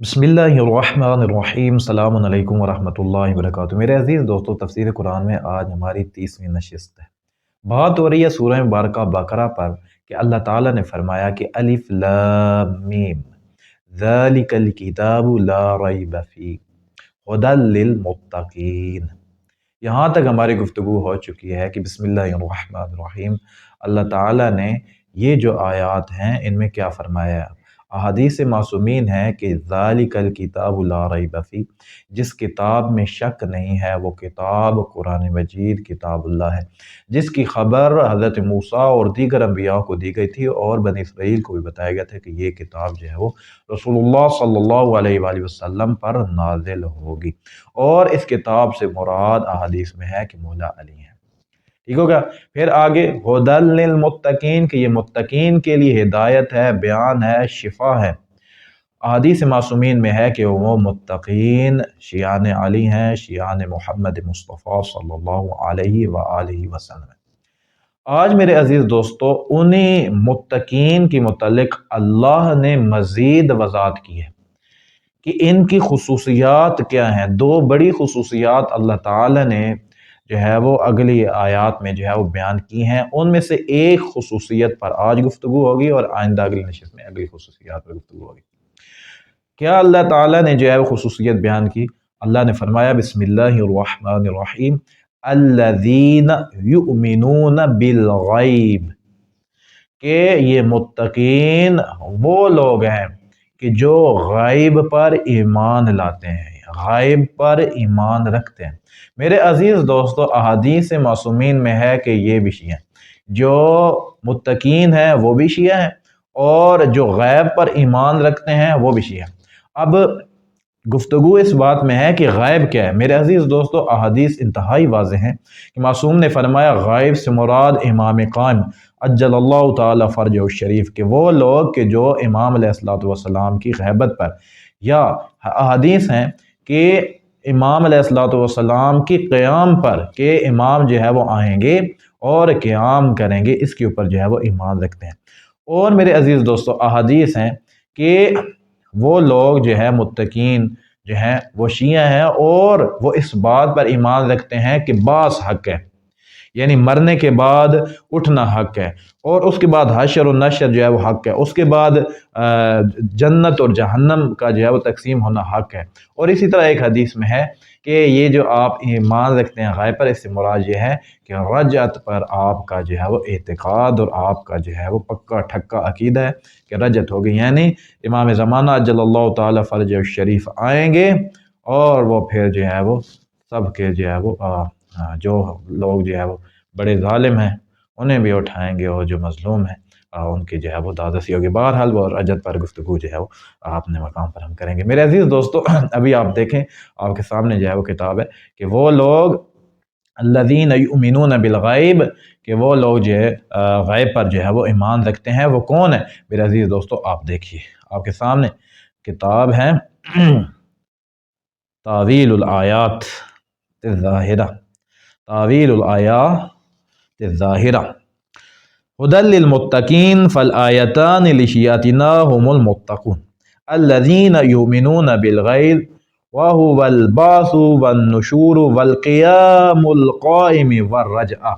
बिस्मिल्लाहिर्रहमानिर्रहीम अस्सलामु अलैकुम वरहमतुल्लाहि वबरकातुहू। मेरे अजीज़ दोस्तों, तफसीर कुरान में आज हमारी 30वीं नशिस्त है। बात हो रही है सूरह मुबारक बकरा पर कि अल्लाह ताला ने फरमाया कि अलिफ लाम मीम ज़ालिकल किताबु ला रैब फीह हुदल लिल मुत्तकीन। यहाँ तक हमारी गुफ्तगू हो चुकी है कि बिस्मिल्लाहिर्रहमानिर्रहीम अल्लाह ताला ने ये जो आयात हैं इनमें क्या फरमाया। अहादीस मासूमीन है कि ज़ालिकल किताबु ला रैब फीह, जिस किताब में शक नहीं है वो किताब कुरान मजीद किताबुल्लाह है, जिसकी खबर हज़रत मूसा और दीगर अम्बिया को दी गई थी और बनी इसराइल को भी बताया गया था कि ये किताब जो है वो रसूलुल्लाह सल्लल्लाहु अलैहि वसल्लम पर नाजिल होगी। और इस किताब से मुराद अहादीस में है कि मौला अली हैं। ठीक होगा। फिर आगे हुदल लिल मुत्तकीन, कि ये मुत्तकीन के लिए हिदायत है, बयान है, शिफा है। अहादीस मासूमीन में है कि वो मुत्तकीन शियान अली हैं, शियान मोहम्मद मुस्तफ़ा सल्लल्लाहु अलैहि वसल्लम। आज मेरे अजीज दोस्तों, उन्हीं मुत्तकीन के मुतल्लिक अल्लाह ने मजीद वज़ाहत की है कि इनकी खुसूसियात क्या हैं। दो बड़ी खुसूसियात अल्लाह ताला ने जो है वो अगली आयात में जो है वो बयान की हैं। उनमें से एक खुसूसियत पर आज गुफ्तगू होगी और आइंदा अगली नशिस्त में अगली खुसूसियात पर गुफ्तगू होगी। क्या अल्लाह ताला ने जो है वो खुसूसियत बयान की। अल्लाह ने फरमाया बिस्मिल्लाहिर्रहमानिर्रहीम अल्लज़ीना युमिनूना बिल गैब, कि ये मुत्तकीन वो लोग हैं कि जो गैब पर ईमान लाते हैं, गैब पर ईमान रखते हैं। मेरे अजीज़ दोस्तों, अहादीस मासूमीन में है कि ये भी शिया हैं, जो मुत्तकीन हैं वो भी शिया हैं और जो गैब पर ईमान रखते हैं वो भी शिया हैं। अब गुफ्तगू इस बात में है कि गैब क्या है। मेरे अजीज़ दोस्तों, अहादीस इंतहाई वाज़ेह हैं कि मासूम ने फरमाया गैब से मुराद इमाम कायम अज्जलल्लाहु ताला फरजहु शरीफ, के वो लोग के जो इमाम अलैहिस्सलातु वस्सलाम की गैबत पर, या अहादीस हैं कि इमाम अलैहिस्सलातु वस्सलाम की क़याम पर, के इमाम जो है वो आएंगे और क़याम करेंगे, इसके ऊपर जो है वो ईमान रखते हैं। और मेरे अजीज़ दोस्तों, अहादीस हैं कि वो लोग जो है मुत्तकीन जो हैं वो शिया हैं और वो इस बात पर ईमान रखते हैं कि बास हक है, यानी मरने के बाद उठना हक है, और उसके बाद हशर और नशर जो है वो हक है, उसके बाद जन्नत और जहन्नम का जो है वो तकसीम होना हक है। और इसी तरह एक हदीस में है कि ये जो आप ईमान रखते हैं गैब पर, इससे मुराद ये है कि रजअत पर आपका जो है वो एतकाद और आपका जो है वो पक्का ठक्का अकीदा है कि रजअत होगी, यानी इमाम ज़माना अज्जलल्लाहु ताला फरजहु शरीफ आएंगे और वो फिर जो है वो सब के जो है वो जो लोग जो है वो बड़े ज़ालिम हैं उन्हें भी उठाएंगे और जो मज़लूम हैं उनकी जो है वो दादसी होगी। बहरहाल वो रजत पर गुफ्तगू जो है वो अपने मकाम पर हम करेंगे। मेरे अजीज़ दोस्तों, अभी आप देखें आपके सामने जो है वो किताब है कि वो लोग अल्लज़ीना युमिनूना बिल गैब, कि वो लोग जो है गैब पर जो है वो ईमान रखते हैं। वो कौन है मेरे अजीज़ दोस्तों, आप देखिए आपके सामने किताब है तावीलुल आयात ज़ाहिरा, तावीलुल आयात ज़ाहिरा हुदल लिल मुत्तकीन फल आयतान लिशियातिना हुमुल मुत्तकून अल्लज़ीना युमिनूना बिल गैब व हुवल बासु वन नुशूर वल क़ियामुल क़ाइम वर रजअ।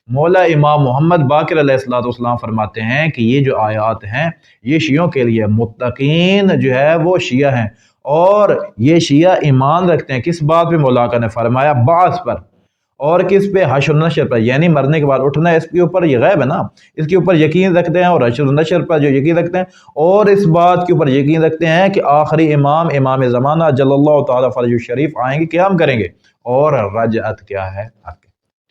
मौला इमाम मोहम्मद बाक़िर अलैहिस्सलातु वस्सलाम फरमाते हैं कि ये जो आयात हैं ये शियों के लिए, मुत्तकीन जो है वो शिया हैं और ये शिया ईमान रखते हैं किस बात पे। मौला का ने फरमाया बास पर, और किस पे, हश्र नशर पर, यानी मरने के बाद उठना है, इसके ऊपर ये गैब है ना, इसके ऊपर यकीन रखते हैं। और हश्र नशर पर जो यकीन रखते हैं और इस बात के ऊपर यकीन रखते हैं कि आखिरी इमाम इमाम ज़माना जल्लल्लाहु ताला फरजहु शरीफ आएंगे, क़याम करेंगे, और रजअत क्या है, हक।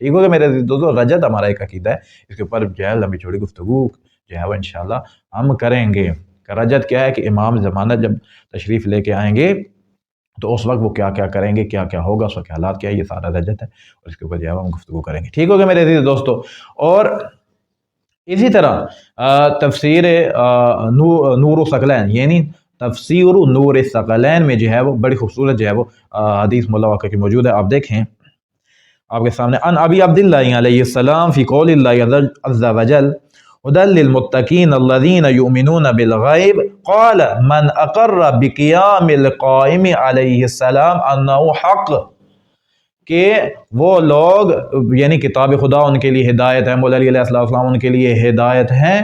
ठीक होगा मेरे दोस्तों, रजत हमारा एक अकीदा है, इसके ऊपर जो है लंबी चौड़ी गुफ्तगू जो है वो इंशाल्लाह हम करेंगे। रजत क्या है कि इमाम ज़माना जब तशरीफ़ लेके आएंगे तो उस वक्त वो क्या क्या करेंगे, क्या क्या होगा, उसके हालात क्या है, ये सारा रजत है और इसके ऊपर जो है हम गुफ्तगू करेंगे। ठीक होगा मेरे अज़ीज़ दोस्तों। और इसी तरह तफसीर नूर सकलैन, यानी तफसीर नूर सकलैन में जो है वो बड़ी खूबसूरत जो है वो हदीस मौला वाक़ा की मौजूद है। आप देखें आपके सामने, अन अबी अब्दिल्लाह अलैहिस्सलाम फ़ी क़ौलिल्लाहि अज़्ज़ा वजल ہدی للمتقین الذین یؤمنون بالغیب قال من اقر بقیام القائم علیہ السلام انہ حق، کہ وہ لوگ یعنی کتاب خدا ان کے لیے ہدایت ہے، مولا علی علیہ السلام ان کے لیے ہدایت ہیں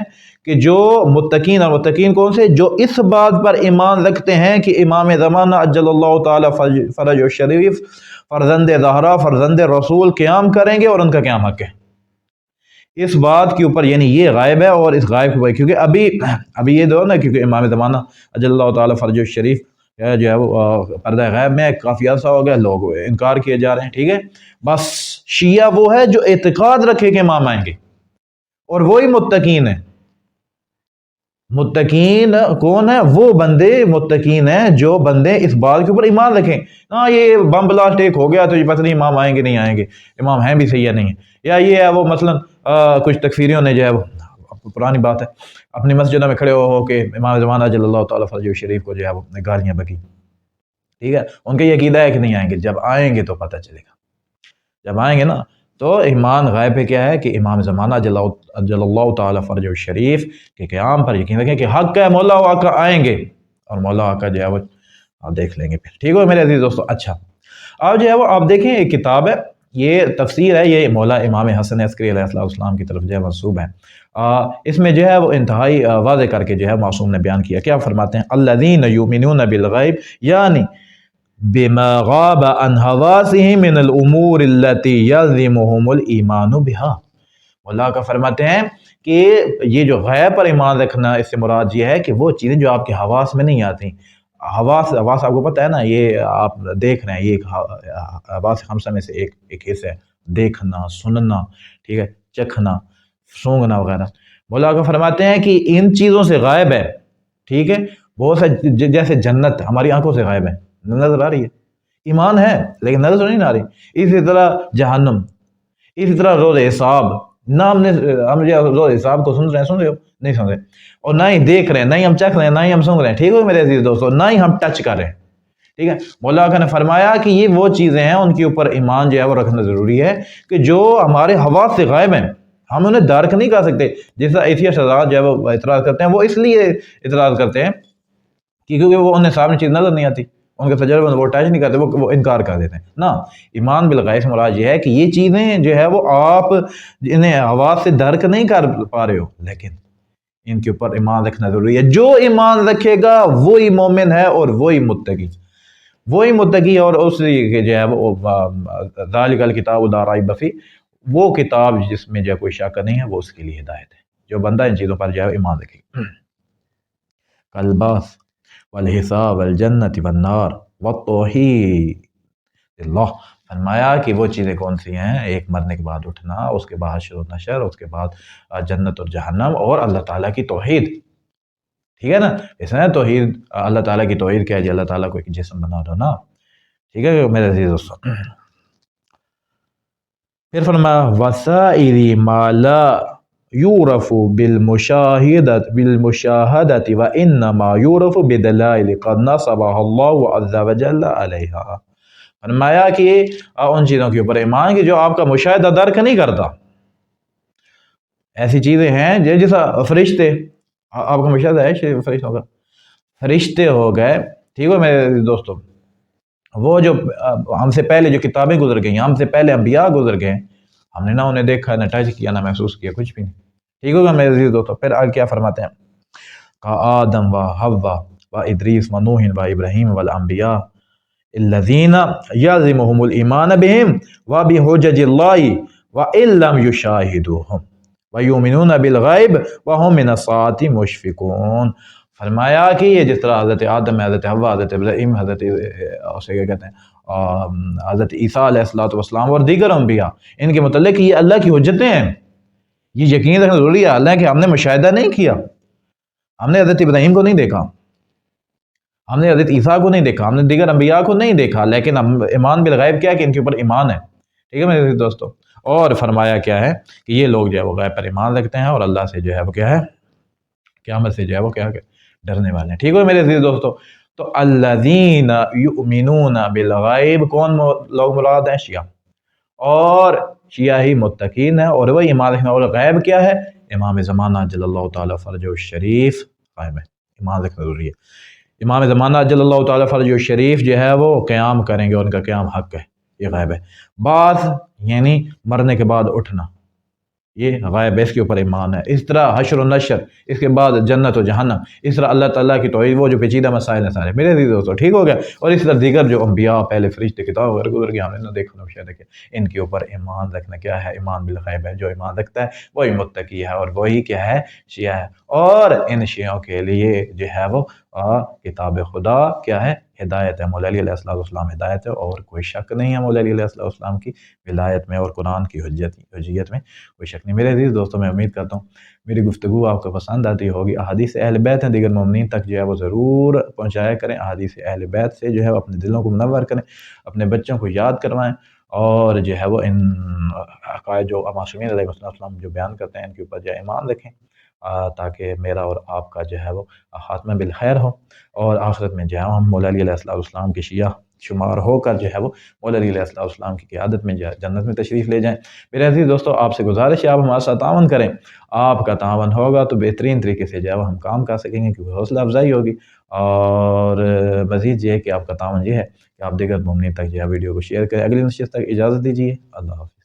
کہ جو متقین، اور متقین کون سے؟ جو اس بات پر ایمان رکھتے ہیں کہ امام زمانہ عجل اللہ تعالی فرج الشریف فرزند زہرا فرزند رسول قیام کریں گے اور ان کا قیام حق ہے۔ اس بات کے اوپر یعنی یہ غائب ہے، اور اس غائب کے اوپر کیونکہ ابھی یہ دو نا، کیونکہ امام زمانہ اجل اللہ تعالی فرج الشریف جو ہے وہ پردہ غیب میں کافی عرصہ ہو گیا، لوگ انکار کیے جا رہے ہیں، ٹھیک ہے۔ بس شیعہ وہ ہے جو اعتقاد رکھے کہ امام آئیں گے، اور وہی متقین ہیں۔ متقین کون ہیں؟ وہ بندے متقین ہیں جو بندے اس بات کے اوپر ایمان رکھیں، ہاں یہ بم بلاسٹ ایک ہو گیا تو یہ پتہ نہیں امام آئیں گے نہیں آئیں گے، امام ہیں بھی صحیح ہے نہیں ہے، یا یہ ہے وہ مثلا کچھ تکفیریوں نے جو ہے وہ پرانی بات ہے اپنی مسجدوں میں کھڑے ہو کہ امام زمانہ جل اللہ تعالیٰ فرجہ شریف کو جو ہے وہ گالیاں بکی، ٹھیک ہے۔ ان کا یہ عقیدہ ہے کہ نہیں آئیں گے، جب آئیں گے تو پتہ چلے گا، جب آئیں گے نا تو ایمان غائب پہ کیا ہے کہ امام زمانہ جل اللہ تعالیٰ فرج الشریف کے قیام پر یقین رکھیں کہ حق ہے، مولا آقا آئیں گے اور مولا آقا جو ہے وہ آپ دیکھ لیں گے پھر، ٹھیک ہو میرے عزیز دوستو۔ اچھا اب جو ہے وہ آپ دیکھیں ایک کتاب ہے، یہ تفسیر ہے، یہ مولا امام حسن عسکری علیہ السلام کی طرف جو ہے منسوب ہے۔ اس میں جو ہے وہ انتہائی واضح کر کے جو ہے معصوم نے بیان کیا، کیا فرماتے ہیں؟ الذین یؤمنون بالغیب، یعنی بما غاب عن حواسهم من الامور التي يلزمهم الايمان بها۔ اللہ کا فرماتے ہیں کہ یہ جو غیب پر ایمان رکھنا، اس سے مراد یہ ہے کہ وہ چیزیں جو آپ کے حواس میں نہیں آتی، حواس آپ کو پتہ ہے نا، یہ آپ دیکھ رہے ہیں، یہ حواس خمسہ میں سے ایک حصہ ہے، دیکھنا، سننا، ٹھیک ہے، چکھنا، سونگنا وغیرہ۔ مولا کا فرماتے ہیں کہ ان چیزوں سے غائب ہے، ٹھیک ہے، بہت سے جیسے جنت ہماری آنکھوں سے غائب ہے، نظر آ رہی ہے، ایمان ہے لیکن نظر نہیں آ رہی۔ اسی طرح جہنم، اسی طرح روز حساب، نہ ہم روز حساب کو سن رہے ہو نہیں سن رہے، اور نہ ہی دیکھ رہے ہیں، نہ ہی ہم چکھ رہے ہیں، نہ ہی ہم سن رہے ہیں، ٹھیک ہے میرے عزیز دوستو، نہ ہی ہم ٹچ کر رہے ہیں، ٹھیک ہے۔ مولا نے فرمایا کہ یہ وہ چیزیں ہیں ان کے اوپر ایمان جو ہے وہ رکھنا ضروری ہے کہ جو ہمارے حواس سے غائب ہیں، ہم انہیں درک نہیں کر سکتے۔ جیسا ایتھیسٹ حضرات جو ہے وہ اعتراض کرتے ہیں، وہ اس لیے اعتراض کرتے ہیں کیونکہ وہ انہیں سامنے چیز نظر نہیں آتی، ان کے تجربے وہ ٹچ نہیں کرتے، وہ انکار کر دیتے ہیں نا۔ ایمان بالغیب سے مراد یہ ہے کہ یہ چیزیں جو ہے وہ آپ انہیں حواس سے درک نہیں کر پا رہے ہو، لیکن ان کے اوپر ایمان رکھنا ضروری ہے۔ جو ایمان رکھے گا وہی مومن ہے اور وہی متقی، اور اس لیے جو ہے وہ ذالک الکتاب لا ریب فیہ، وہ کتاب جس میں جو کوئی شک نہیں ہے، وہ اس کے لیے ہدایت ہے، جو بندہ ان چیزوں پر جو ہے ایمان رکھے گا۔ کالبعث والحساب والجنت والنار والتوحید اللہ، فرمایا کہ وہ چیزیں کون سی ہیں؟ ایک مرنے کے بعد اٹھنا، اس کے بعد حشر و نشر، اس کے بعد جنت اور جہنم، اور اللہ تعالیٰ کی توحید، ٹھیک ہے نا۔ اس میں توحید، اللہ تعالیٰ کی توحید کیا ہے جی؟ اللہ تعالیٰ کو ایک جسم بنا دو نا، ٹھیک ہے میرے عزیز دوستو۔ پھر فرمایا وسائر ما لا یورف بالمشاہدت وانما یورف بدلائل قد نصبها اللہ عز وجل علیہا۔ فرمایا کہ ان چیزوں کے اوپر ایمان کہ جو آپ کا مشاہدہ درک نہیں کرتا، ایسی چیزیں ہیں جیسا فرشتے، آپ کا مشاہدہ ہے فرشتوں کا، فرشتے ہو گئے، ٹھیک ہے میرے دوستو، وہ جو ہم سے پہلے جو کتابیں گزر گئی ہیں، ہم سے پہلے انبیاء گزر گئے، ہم نے نہ انہیں دیکھا، نہ ٹچ کیا، نہ محسوس کیا، کچھ بھی نہیں، ٹھیک ہوگا میرے عزیز دوستو۔ پھر آگے کیا فرماتے ہیں؟ آدم و حوا و ادریس و نوح و ابراہیم والانبیاء الذین یلزمهم الایمان بهم و بحجج اللہ وان لم یشاہدوہم ویؤمنون بالغیب وهم من الساعۃ مشفقون۔ فرمایا کہ یہ جس طرح حضرت آدم، حضرت حوا، حضرت ابراہیم، حضرت اسے کیا کہتے ہیں حضرت عیسیٰ علیہ السلام اور دیگر انبیاء، ان کے متعلق یہ اللہ کی حجتیں ہیں، یہ یقین رکھنا ضروری ہے۔ حالانکہ ہم نے مشاہدہ نہیں کیا، ہم نے حضرت ابراہیم کو نہیں دیکھا، ہم نے حضرت عیسیٰ کو نہیں دیکھا، ہم نے دیگر انبیاء کو نہیں دیکھا، لیکن ہم ایمان بالغیب کیا ہے کہ ان کے اوپر ایمان ہے، ٹھیک ہے میرے دوستو۔ اور فرمایا کیا ہے کہ یہ لوگ جو ہے وہ غیب پر ایمان رکھتے ہیں اور اللہ سے جو ہے وہ کیا ہے، قیامت سے جو ہے وہ کیا ڈرنے والے ہیں، ٹھیک ہے میرے عزیز دوستو۔ تو الذین یؤمنون بالغیب، کون لوگ مراد ہیں؟ شیعہ، اور شیعہ ہی متقین ہیں، اور وہی ایمان رکھنا، اور غیب کیا ہے؟ इमाम ज़माना अज्जलल्लाहु ताला फ़रजहु शरीफ कायम है। ईमान रखना ज़रूरी है। इमाम ज़माना अज्जलल्लाहु ताला फ़रजहु शरीफ जो है वो क़याम करेंगे और उनका क़याम हक़ है, ये गायब है। बास यानी मरने के बाद उठना, ये गायब है, इसके ऊपर ईमान है। इस तरह हश्र व नशर, इसके बाद जन्नत व जहन्नम, इस तरह अल्लाह ताला की तौहीद, वो जो पेचीदा मसाइल हैं सारे मेरे अज़ीज़ दोस्तों, ठीक हो गया। और इस तरह दीगर जो अंबिया, पहले फरिश्ते, किताब वगैरह गुजर गए, हमने ना देखा ना शायद देखे, इनके ऊपर ईमान रखना क्या है, ईमान बिल गैब है। जो ईमान रखता है वही मुत्तकी है और वही क्या है, शिया है। और इन शियों के लिए जो है वो किताब खुदा क्या है, हिदायत है। मौला अली अलैहिस्सलाम हिदायत है और कोई शक नहीं है मौला अली अलैहिस्सलाम की विलायत में और कुरान की हुज्जियत में कोई शक नहीं। मेरे अज़ीज़ दोस्तों, मैं उम्मीद करता हूँ मेरी गुफ्तगू आपको पसंद आती होगी। अहादीस अहल बैत हैं, दीगर मोमिनीन तक जो है वो ज़रूर पहुँचाया करें। अहादीस अहल बैत से जो है अपने दिलों को मुनव्वर करें, अपने बच्चों को याद करवाएँ और जो है वो इन अक़ायद जो मासूमीन अलैहिस्सलाम जो बयान करते हैं इनके ऊपर जो है ईमान रखें, ताकि मेरा और आपका जो है वो ख़ात्मा बिल खैर हो और आखिरत में जो है हम मौला अली अलैहिस्सलाम के शिया शुमार होकर जो है वो मौला अली अलैहिस्सलाम की क़यादत में जन्नत में तशरीफ़ ले जाएँ। मेरे अज़ीज़ दोस्तों, आपसे गुज़ारिश है आप हमारे साथ तावन करें। आपका तावन होगा तो बेहतरीन तरीके से जो है वो हम काम कर सकेंगे, क्योंकि हौसला अफ़ज़ाई होगी। और मज़ीद ये है कि आपका तावन ये है कि आप दीगर मोमिनीन तक जो है वीडियो को शेयर करें। अगली नशिस्त तक इजाज़त दीजिए। अल्लाह हाफ़िज़।